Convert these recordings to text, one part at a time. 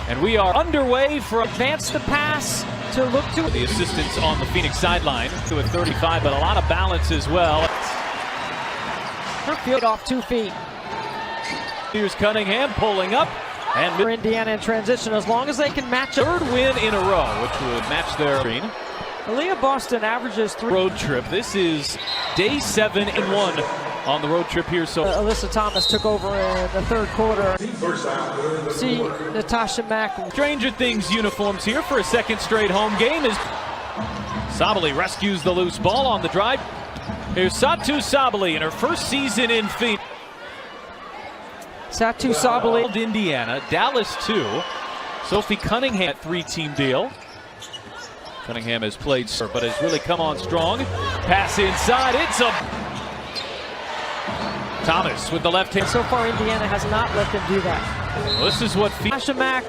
And we are underway for advance the pass to look to the assistants on the Phoenix sideline to a 35, but a lot of balance as well. her field off 2 feet. Here's Cunningham pulling up. And For Indiana in transition, as long as they can match a third win in a row, which would match their screen. Aaliyah Boston averages 3 road trip. This is day 7 in 1 on the road trip here. So Alyssa Thomas took over in the third quarter. See Natasha Mack. Stranger Things uniforms here for a second straight home game as Sabally rescues the loose ball on the drive. Here's Satu Sabally in her first season in Phoenix. Satu Sabally. Indiana, Dallas 2. Sophie Cunningham 3-team deal. Cunningham has played, but has really come on strong. Pass inside, it's a Thomas with the left hand. So far, Indiana has not let them do that. Well, this is what Natasha Mack,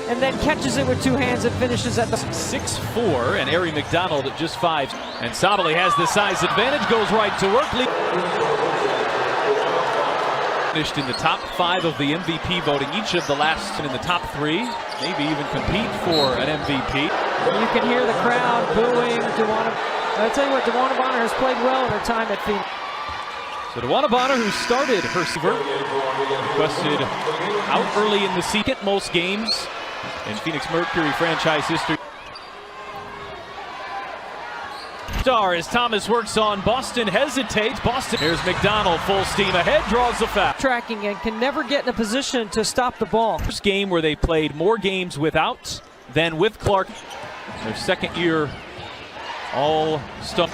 and then catches it with 2 hands and finishes at the 6'4", and Ari McDonald at just 5. And Sabally has the size advantage, goes right to work. Finished in the top 5 of the MVP voting, each of the last in the top 3, maybe even compete for an MVP. You can hear the crowd booing DeWanna. I tell you what, DeWanna Bonner has played well in her time at Phoenix. So DeWanna Bonner, who started her receiver, requested out early in the season, most games in Phoenix Mercury franchise history. Star as Thomas works on Boston, hesitates. Boston. Here's McDonald, full steam ahead, draws the foul. Tracking and can never get in a position to stop the ball. First game where they played more games without than with Clark. Their second year all stuff.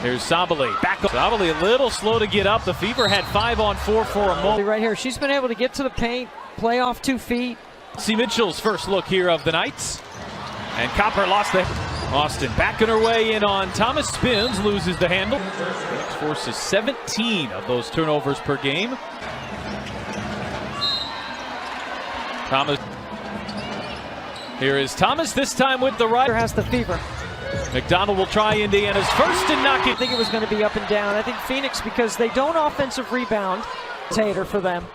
Here's Sabally, back up. Sabally a little slow to get up. The Fever had 5-on-4 for a moment. Right here, she's been able to get to the paint, play off 2 feet. See Mitchell's first look here of the Knights. And Copper lost the Austin backing her way in on Thomas, spins, loses the handle. Phoenix forces 17 of those turnovers per game. Thomas. Here is Thomas, this time with the right. Has the Fever. McDonald will try Indiana's first and knock it. I think it was going to be up and down. I think Phoenix, because they don't offensive rebound, Tater for them.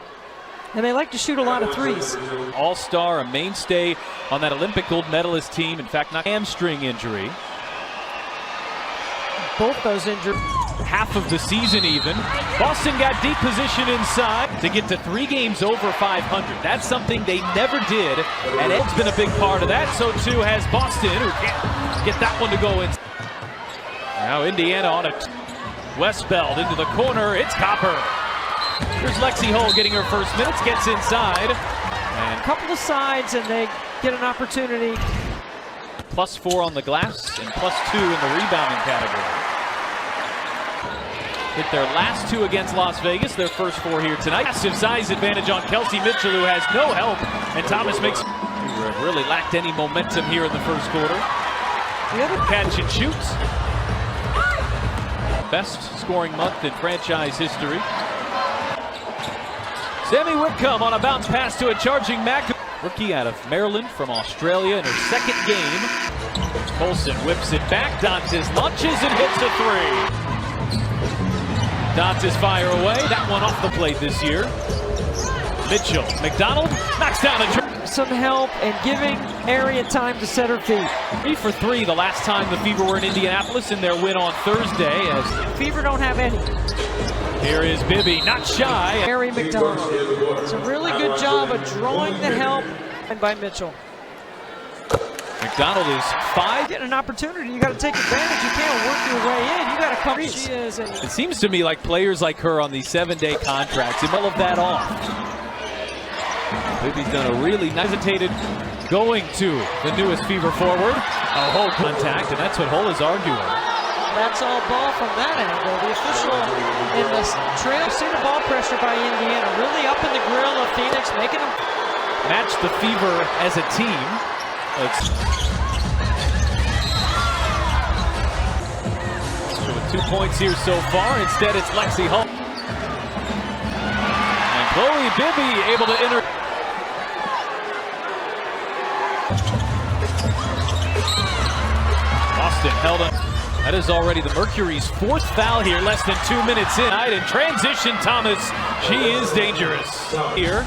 And they like to shoot a lot of threes. All-star, a mainstay on that Olympic gold medalist team. In fact, not hamstring injury. Both those injured. Half of the season even. Boston got deep position inside to get to 3 games over 500. That's something they never did, and Ed's been a big part of that. So too has Boston, who can't get that one to go in. Now Indiana on a Westbeld into the corner. It's Copper. Here's Lexi Hull getting her first minutes, gets inside. And a couple of sides, and they get an opportunity. +4 on the glass and +2 in the rebounding category. Hit their last 2 against Las Vegas, their first 4 here tonight. Massive size advantage on Kelsey Mitchell, who has no help. And Thomas makes really lacked any momentum here in the first quarter. The other catch and shoots. Best scoring month in franchise history. Sammy Whitcomb on a bounce pass to a charging Mac. Rookie out of Maryland from Australia in her second game. Colson whips it back. Dantes launches and hits a 3. Dantes fire away. That one off the plate this year. Mitchell, McDonald knocks down a some help and giving Area time to set her feet. 3 for 3 the last time the Fever were in Indianapolis in their win on Thursday. As Fever don't have any. Here is Bibby, not shy. Ari McDonald. It's a really good job of drawing the help by Mitchell. McDonald is 5. Getting an opportunity, you got to take advantage. You can't work your way in. You got to cover. She is. It seems to me like players like her on these 7-day contracts, and all of that off. Bibby's done a really nice hesitated going to the newest Fever forward. A Hull contact, and that's what Hull is arguing. That's all ball from that angle. The official in the trail, see the ball pressure by Indiana, really up in the grill of Phoenix, making them match the Fever as a team. So with 2 points here so far, instead it's Lexi Hull. And Chloe Bibby able to enter. Austin held up. That is already the Mercury's 4th foul here, less than 2 minutes in. In transition, Thomas, she is dangerous. Here,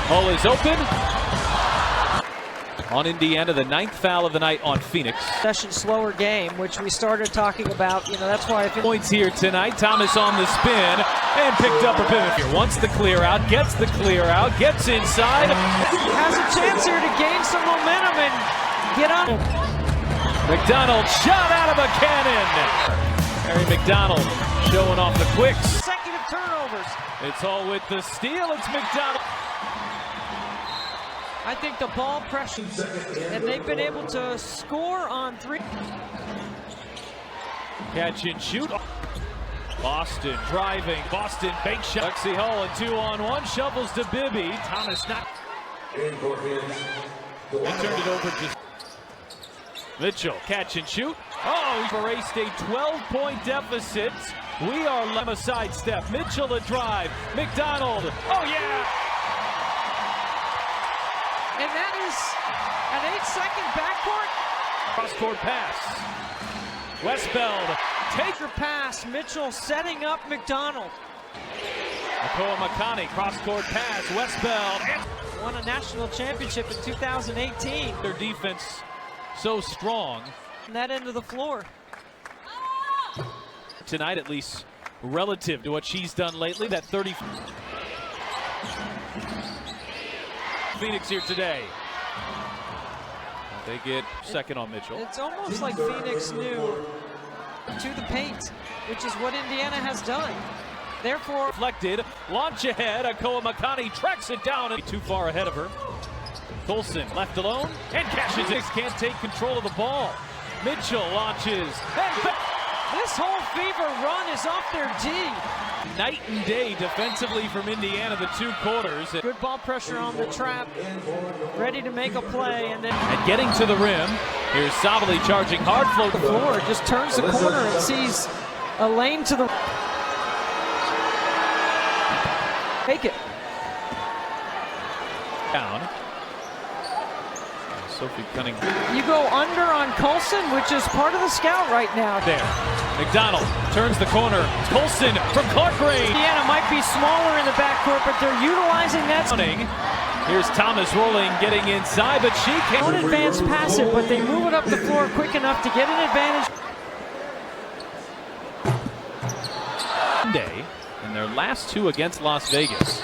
Hull is open. On Indiana, the 9th foul of the night on Phoenix. Session slower game, which we started talking about. You know, that's why Points here tonight. Thomas on the spin and picked up a pivot here. Wants the clear out, gets the clear out, gets inside. Has a chance here to gain some momentum and get on. McDonald shot out of a cannon. Harry McDonald showing off the quicks. Consecutive turnovers. It's all with the steal. It's McDonald. I think the ball pressure, and they've been able to score on 3. Catch and shoot. Boston driving. Boston bank shot. Lexi Hull and 2-on-1 shovels to Bibby. Thomas not. They turned it over to Mitchell. Catch and shoot. Oh, he's erased a 12-point deficit. We are on a sidestep. Mitchell a drive. McDonald. Oh yeah. And that is an 8-second backcourt. Cross-court pass. Westbeld. Taker pass. Mitchell setting up McDonald. Akoa Makani. Cross-court pass. Westbeld. Won a national championship in 2018. Their defense so strong. On that end of the floor. Tonight, at least relative to what she's done lately, that 30. Phoenix here today. They get second on Mitchell. It's almost like Phoenix knew to the paint, which is what Indiana has done. Therefore, reflected, launch ahead. Akoa Makani tracks it down and too far ahead of her. Colson left alone and cashes it. Can't take control of the ball. Mitchell launches. This whole fever run is off their D. Night and day defensively from Indiana, the 2 quarters. Good ball pressure on the trap, ready to make a play, and then getting to the rim. Here's Sabali charging hard float. The floor just turns the corner and sees a lane to the. Take it. Down. Sophie Cunningham. You go under on Colson, which is part of the scout right now. There. McDonald turns the corner. Colson from Clark range. Indiana might be smaller in the backcourt, but they're utilizing that. Here's Thomas rolling, getting inside, but she can't. Don't advance passive, but they move it up the floor quick enough to get an advantage. Day, and their last 2 against Las Vegas.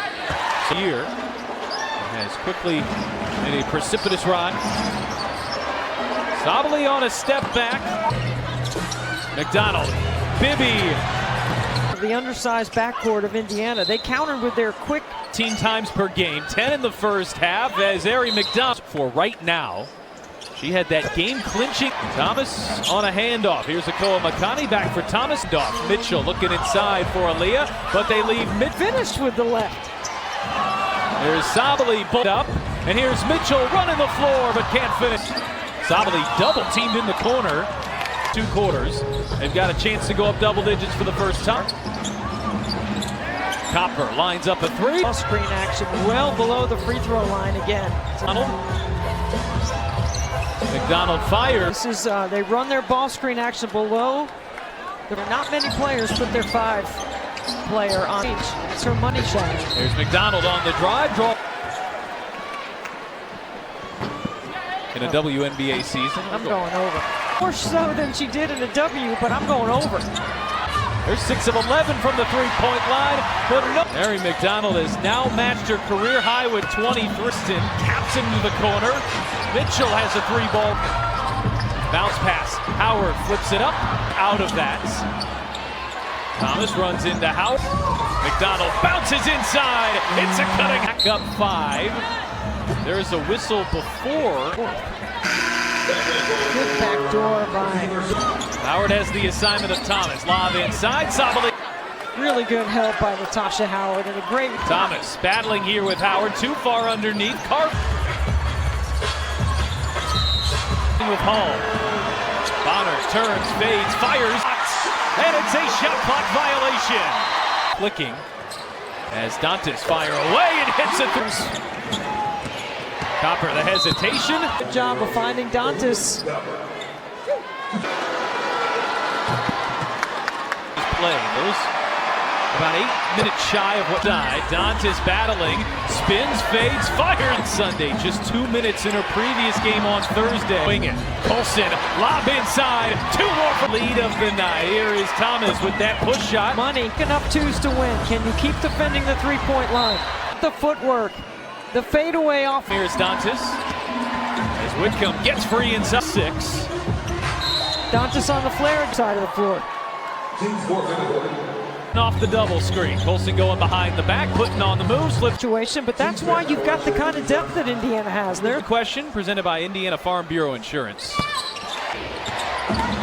Here has quickly made a precipitous rise. Sabali on a step back. McDonald, Bibby. The undersized backcourt of Indiana. They countered with their quick. 18 times per game, 10 in the first half as Harry McDonald. For right now, she had that game-clinching. Thomas on a handoff. Here's Akoa Makani back for Thomas. Mitchell looking inside for Aaliyah, but they leave mid. Finished with the left. There's Sabali pulled up, and here's Mitchell running the floor, but can't finish. Sabali double teamed in the corner. 2 quarters. They've got a chance to go up double digits for the first time. Copper lines up a 3. Ball screen action well below the free throw line again. McDonald fires. This is they run their ball screen action below. There are not many players put their 5-player on each. It's her money shot. There's McDonald on the drive. Draw. In a WNBA season. I'm going over. More so than she did in a W, but I'm going over. There's 6 of 11 from the 3-point line, but no. Harry McDonald has now matched her career high with 20. Thurston taps into the corner. Mitchell has a 3-ball. Bounce pass. Howard flips it up. Out of that. Thomas runs into House. McDonald bounces inside. It's a cutting. Back up 5. There is a whistle before. Good backdoor by. Howard has the assignment of Thomas. Lob inside. Sabali. Really good help by Natasha Howard and a great. Thomas battling here with Howard. Too far underneath. With Hall. Bonner turns, fades, fires, and it's a shot clock violation. Flicking as Dantas fire away and hits it. Copper, the hesitation. Good job of finding Dantas. Play those About 8 minutes shy of what died. Dantas battling, spins, fades, fired Sunday. Just 2 minutes in her previous game on Thursday. Wing it. Colson, lob inside. 2 more for lead of the night. Here is Thomas with that push shot. Money, enough twos to win. Can you keep defending the three-point line? The footwork, the fadeaway off. Here's Dantas. As Whitcomb gets free inside 6. Dantas on the flare side of the floor. Off the double screen. Colson going behind the back, putting on the move, slip Situation, but that's why you've got the kind of depth that Indiana has. Their question presented by Indiana Farm Bureau Insurance. A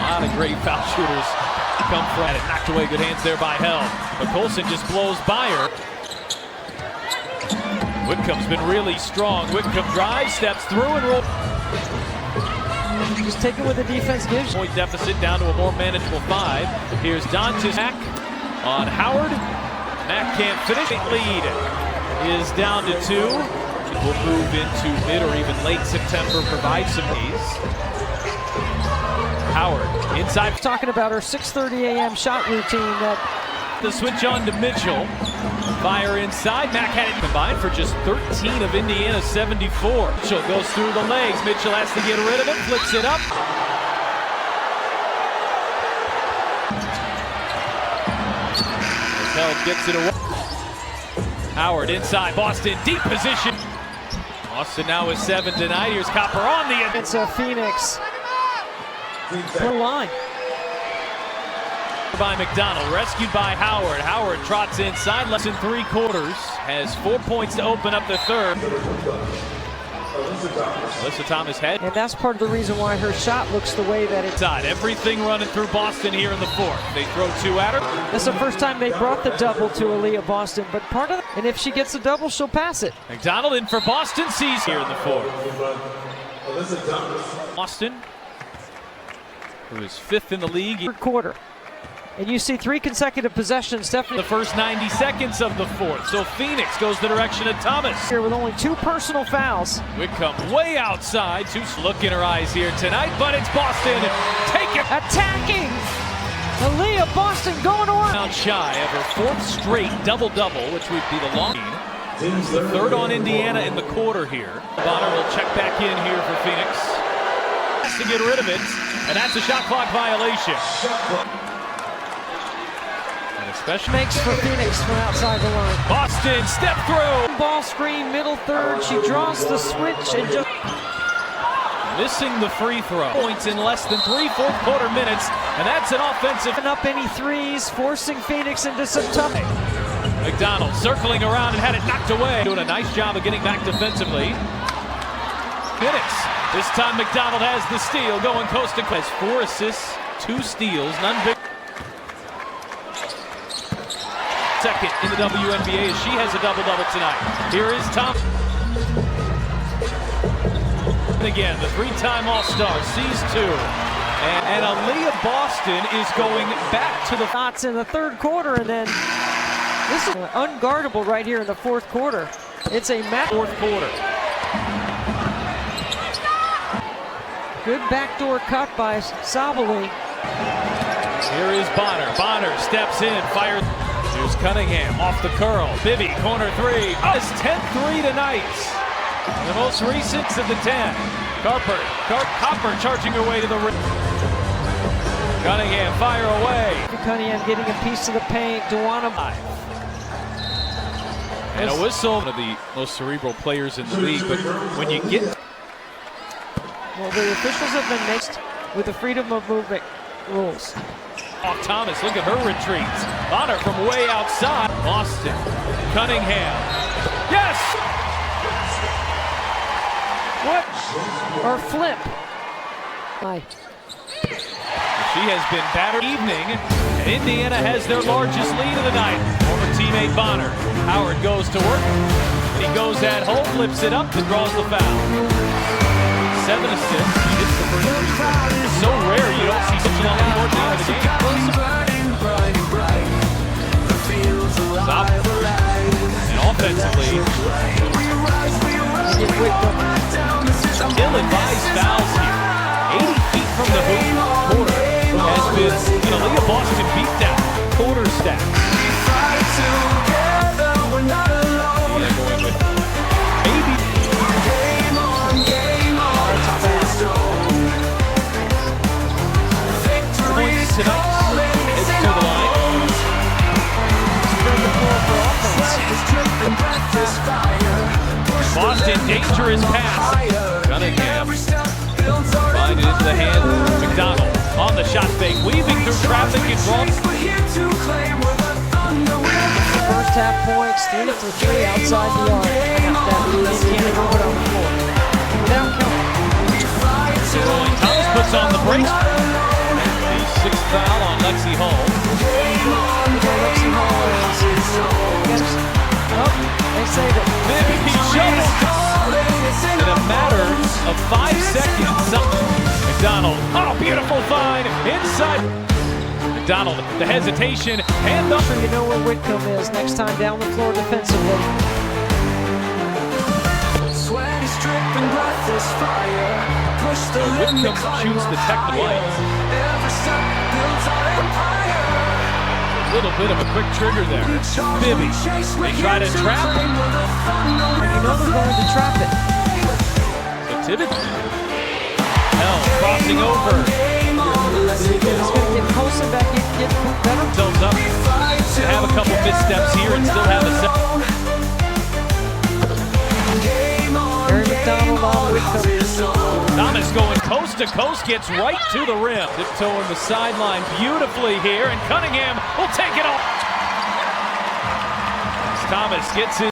lot of great foul shooters come from it. Knocked away, good hands there by Held. But Colson just blows by her. Whitcomb's been really strong. Whitcomb drives, steps through and rolls. Just take it with the defense gives. Point deficit down to a more manageable 5. Here's Dantas back on Howard. Mack can't finish. Lead is down to 2. We'll move into mid or even late September, provide some ease. Howard inside. Talking about her 6:30 a.m. shot routine. That the switch on to Mitchell. Fire inside. Mack had it combined for just 13 of Indiana's 74. Mitchell goes through the legs. Mitchell has to get rid of it. Flicks it up. Held gets it away. Howard inside. Boston deep position. Boston now is 7 tonight. Here's Copper on the end. it's a Phoenix. Per line. By McDonald, rescued by Howard. Howard trots inside, less than 3/4. Has 4 points to open up the third. Alyssa Thomas head. And that's part of the reason why her shot looks the way that it's. Everything running through Boston here in the 4th. They throw 2 at her. That's the first time they brought the double to Aaliyah Boston, but part of it, and if she gets a double, she'll pass it. McDonald in for Boston, sees here in the 4th. Boston, who is 5th in the league. Third quarter. And you see 3 consecutive possessions. Definitely The first 90 seconds of the 4th. So Phoenix goes the direction of Thomas. Here with only 2 personal fouls. Whitcomb way outside. 2 look in her eyes here tonight, but it's Boston. Take it. Attacking. Aaliyah Boston going on. Down shy of her 4th straight double-double, which would be the long. It's the 3rd on Indiana in the quarter here. Bonner will check back in here for Phoenix. Has to get rid of it, and that's a shot clock violation. Especially Makes for Phoenix from outside the line. Boston step through. Ball screen, middle third. She draws the switch and just Missing the free throw. Points in less than 3 fourth-quarter minutes, and that's an offensive. up any threes, forcing Phoenix into some tough. McDonald circling around and had it knocked away. Doing a nice job of getting back defensively. Minutes. This time McDonald has the steal, going coast to coast. 4 assists, 2 steals, none big. Second in the WNBA as she has a double-double tonight. Here is Tom. And again, the 3-time All-Star sees 2. And Aaliyah Boston is going back to the Shots in the 3rd quarter, and then this is unguardable right here in the 4th quarter. It's a 4th quarter. Good backdoor cut by Sabali. Here is Bonner. Bonner steps in, fires. Here's Cunningham off the curl. Bibby, corner 3. Oh, it's 10-3 tonight. The most recent of the 10. Copper charging her way to the rim. Cunningham, fire away. Cunningham getting a piece of the paint. Duana. And a whistle. One of the most cerebral players in the league, but when you get. Well, the officials have been mixed with the freedom of movement rules. Off Thomas, look at her retreats. Bonner from way outside. Boston, Cunningham. Yes! What? Or flip. Hi. She has been battered evening, and Indiana has their largest lead of the night. Former teammate Bonner. Howard goes to work. He goes at home, flips it up, and draws the foul. 7 assists. He hits the first free throw. It's so rare you don't see such a long court time of the game. Stop. And offensively, ill-advised fouls here. 80 feet from the hoop. Porter has been an Aaliyah Boston beatdown. Porter stats. together, we're not alone. Yeah, going with maybe. Game on, let's go. Victory's Tonight, calling, it's it's to in the our line. bones. Spread the floor for offense. Sweat is dripping, breath is fire. Push the Boston, limit, dangerous I'm on pass. fire. Cunningham. Every step builds our Find it into the hand. McDonald on the shot fake, weaving through traffic and draws. We're here to claim we're the thunder, we're the First half points, 3 for 3 outside the arc. That lead can't go it on the floor. Without counting. Rolling Thomas puts on the brakes. The sixth foul on Lexi Hall. Lexi Hall is. Oh, they save it. He shoves in a matter of 5 seconds. McDonald, oh, beautiful find inside. McDonald, the hesitation, and the. You know where Whitcomb is next time down the floor defensively. Sweat is dripping, breath is fire. Push the limit, Whitcomb climb shoots the tech higher. lights. Every step builds our empire. A little bit of a quick trigger there. Bibby, they try to trap. You know they're going to trap it. So Tibbetts. Hell, crossing over. He's going to get Colson back in, get better. Themselves up. Have a couple missteps here and still have a set. Harry McDonald on Whitcomb. Thomas going coast to coast, gets right to the rim. Tiptoeing the sideline beautifully here, and Cunningham will take it off. Thomas gets his